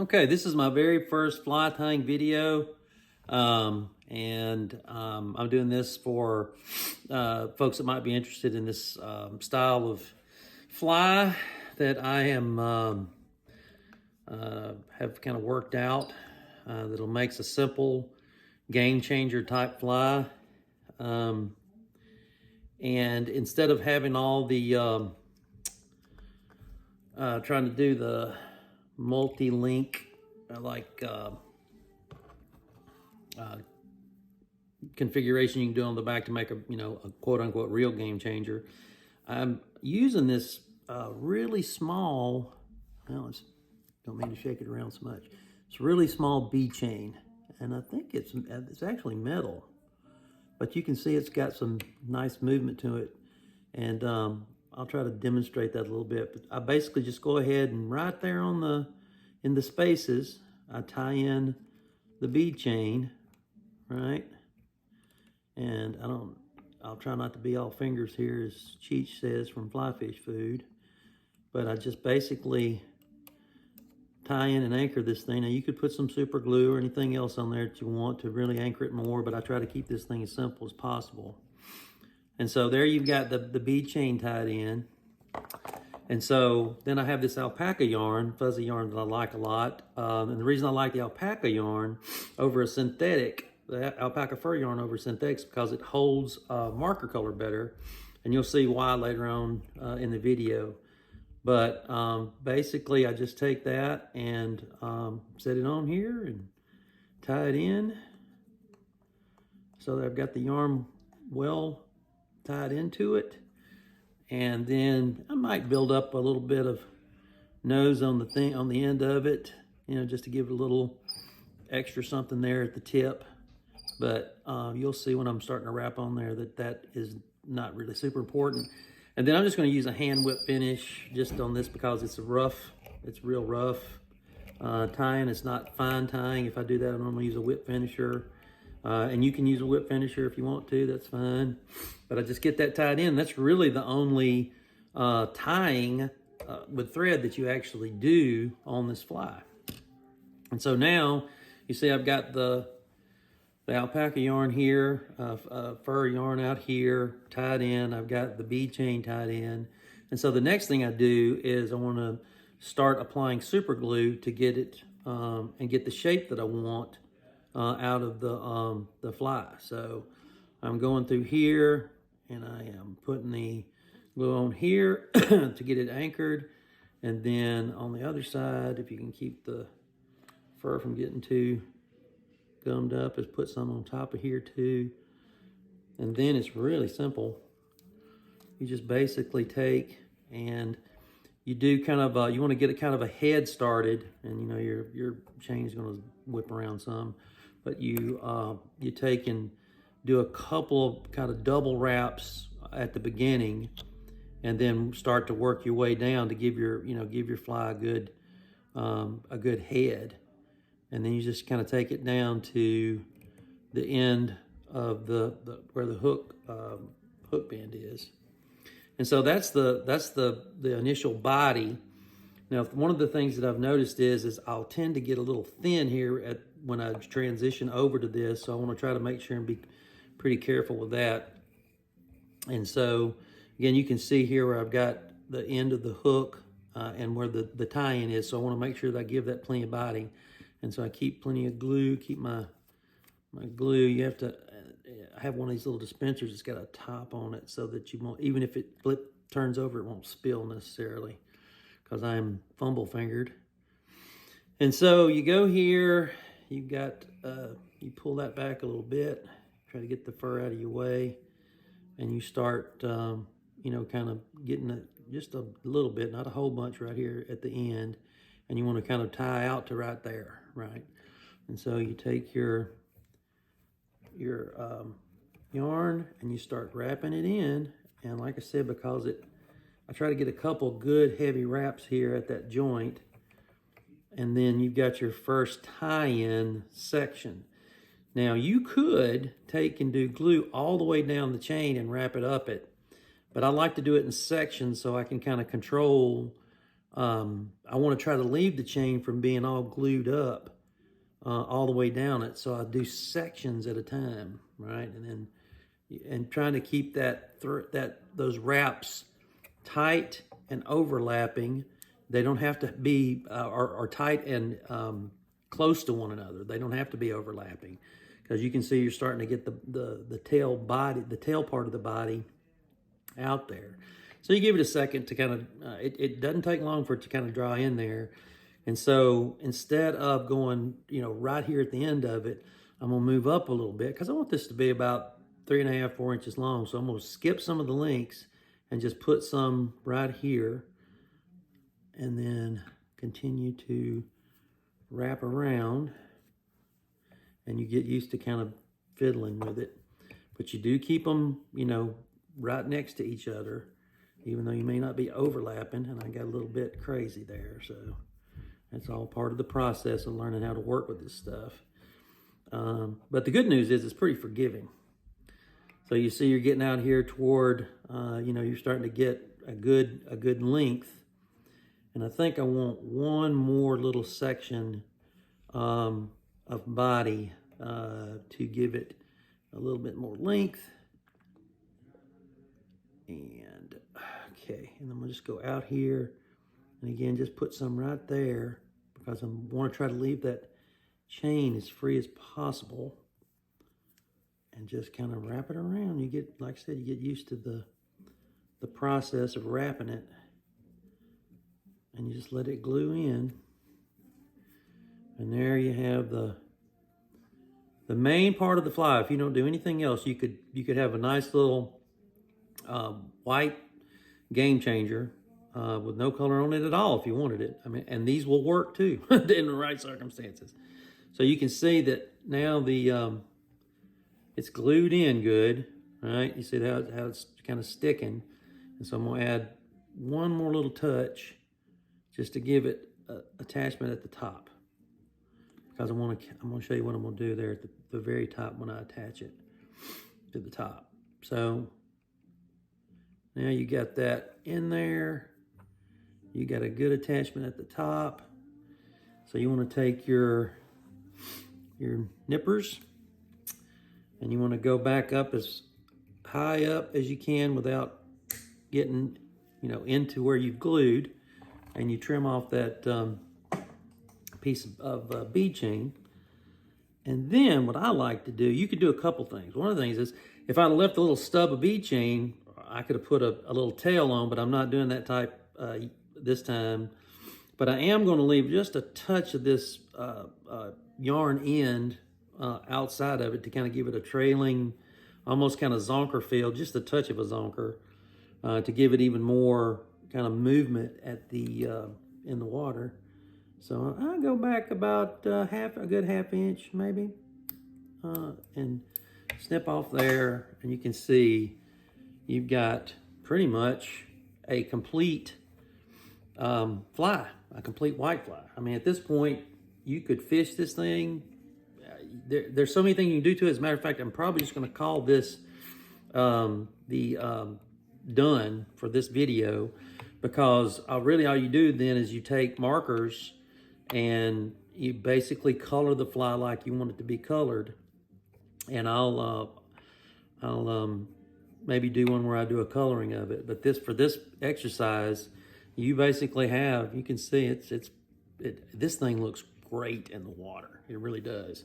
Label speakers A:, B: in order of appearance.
A: Okay, this is my very first fly tying video. I'm doing this for folks that might be interested in this style of fly that I am have kind of worked out that'll makes a simple game changer type fly. And instead of having all the trying to do the multi-link configuration you can do on the back to make a quote-unquote real game changer, I'm using this really small, don't mean to shake it around so much, it's a really small bead chain, and I think it's actually metal, but you can see it's got some nice movement to it, and I'll try to demonstrate that a little bit. But I basically just go ahead and right there in the spaces, I tie in the bead chain, right? And I'll try not to be all fingers here, as Cheech says from Fly Fish Food. But I just basically tie in and anchor this thing. Now you could put some super glue or anything else on there that you want to really anchor it more, but I try to keep this thing as simple as possible. And so there you've got the bead chain tied in. And so then I have this alpaca yarn, fuzzy yarn that I like a lot. And the reason I like the alpaca yarn over a synthetic, the alpaca fur yarn over synthetics, because it holds marker color better. And you'll see why later on in the video. But basically I just take that and set it on here and tie it in so that I've got the yarn well tied into it. And then I might build up a little bit of nose on the end of it, just to give it a little extra something there at the tip. But you'll see when I'm starting to wrap on there that is not really super important. And then I'm just going to use a hand whip finish just on this because it's real rough tying. It's not fine tying. If I do that, I normally use a whip finisher. And you can use a whip finisher if you want to, that's fine. But I just get that tied in. That's really the only tying with thread that you actually do on this fly. And so now, you see I've got the alpaca yarn here, fur yarn out here, tied in. I've got the bead chain tied in. And so the next thing I do is I want to start applying super glue to get it and get the shape that I want out of the fly. So I'm going through here and I am putting the glue on here to get it anchored. And then on the other side, if you can keep the fur from getting too gummed up, is put some on top of here too. And then it's really simple. You just basically take and you do kind of, you want to get a kind of a head started, and your chain is going to whip around some. But you take and do a couple of kind of double wraps at the beginning, and then start to work your way down to give your fly a good head, and then you just kind of take it down to the end of the where the hook bend is, and so that's the initial body. Now, one of the things that I've noticed is I'll tend to get a little thin here when I transition over to this, so I want to try to make sure and be pretty careful with that. And so, again, you can see here where I've got the end of the hook and where the tie-in is, so I want to make sure that I give that plenty of body. And so I keep plenty of glue, keep my glue. You have to have one of these little dispensers that's got a top on it so that you won't, even if it turns over, it won't spill necessarily, because I'm fumble fingered. And so you go here, you've got, you pull that back a little bit, try to get the fur out of your way, and you start, kind of getting it just a little bit, not a whole bunch right here at the end, and you want to kind of tie out to right there, right? And so you take your yarn and you start wrapping it in, and like I said, because I try to get a couple good heavy wraps here at that joint, and then you've got your first tie-in section. Now you could take and do glue all the way down the chain and wrap it up it, but I like to do it in sections so I can kind of control I want to try to leave the chain from being all glued up all the way down it. So I do sections at a time, right? And trying to keep those wraps tight and overlapping. They don't have to be are tight and close to one another. They don't have to be overlapping, because you can see you're starting to get the tail part of the body out there. So you give it a second to kind of, it doesn't take long for it to kind of dry in there. And so instead of going, right here at the end of it, I'm gonna move up a little bit because I want this to be about 3.5, 4 inches long. So I'm gonna skip some of the links and just put some right here, and then continue to wrap around, and you get used to kind of fiddling with it. But you do keep them, right next to each other, even though you may not be overlapping. And I got a little bit crazy there, so that's all part of the process of learning how to work with this stuff. But the good news is it's pretty forgiving. So you see you're getting out here toward, you're starting to get a good length. And I think I want one more little section of body to give it a little bit more length. And okay, and I'm gonna just go out here, and again, just put some right there because I want to try to leave that chain as free as possible, and just kind of wrap it around. You get, like I said, you get used to the process of wrapping it, and you just let it glue in. And there you have the main part of the fly. If you don't do anything else, you could have a nice little white game changer with no color on it at all if you wanted it. I mean, and these will work too in the right circumstances. So you can see that now it's glued in good, right? You see how it's kind of sticking. And so I'm gonna add one more little touch just to give it attachment at the top, because I'm gonna show you what I'm gonna do there at the very top when I attach it to the top. So now you got that in there. You got a good attachment at the top. So you want to take your nippers, and you want to go back up as high up as you can without getting, into where you've glued, and you trim off that piece of bead chain. And then what I like to do, you could do a couple things. One of the things is, if I'd left a little stub of bead chain, I could have put a little tail on, but I'm not doing that type this time. But I am going to leave just a touch of this yarn end outside of it to kind of give it a trailing, almost kind of zonker feel, just a touch of a zonker, to give it even more kind of movement at the in the water. So I go back about a good half inch maybe, and snip off there, and you can see you've got pretty much a complete fly, a complete white fly. I mean, at this point, you could fish this thing. There's so many things you can do to it. As a matter of fact, I'm probably just going to call this done for this video, because really all you do then is you take markers and you basically color the fly like you want it to be colored. And I'll maybe do one where I do a coloring of it. But for this exercise, you basically you can see this thing looks great in the water. It really does.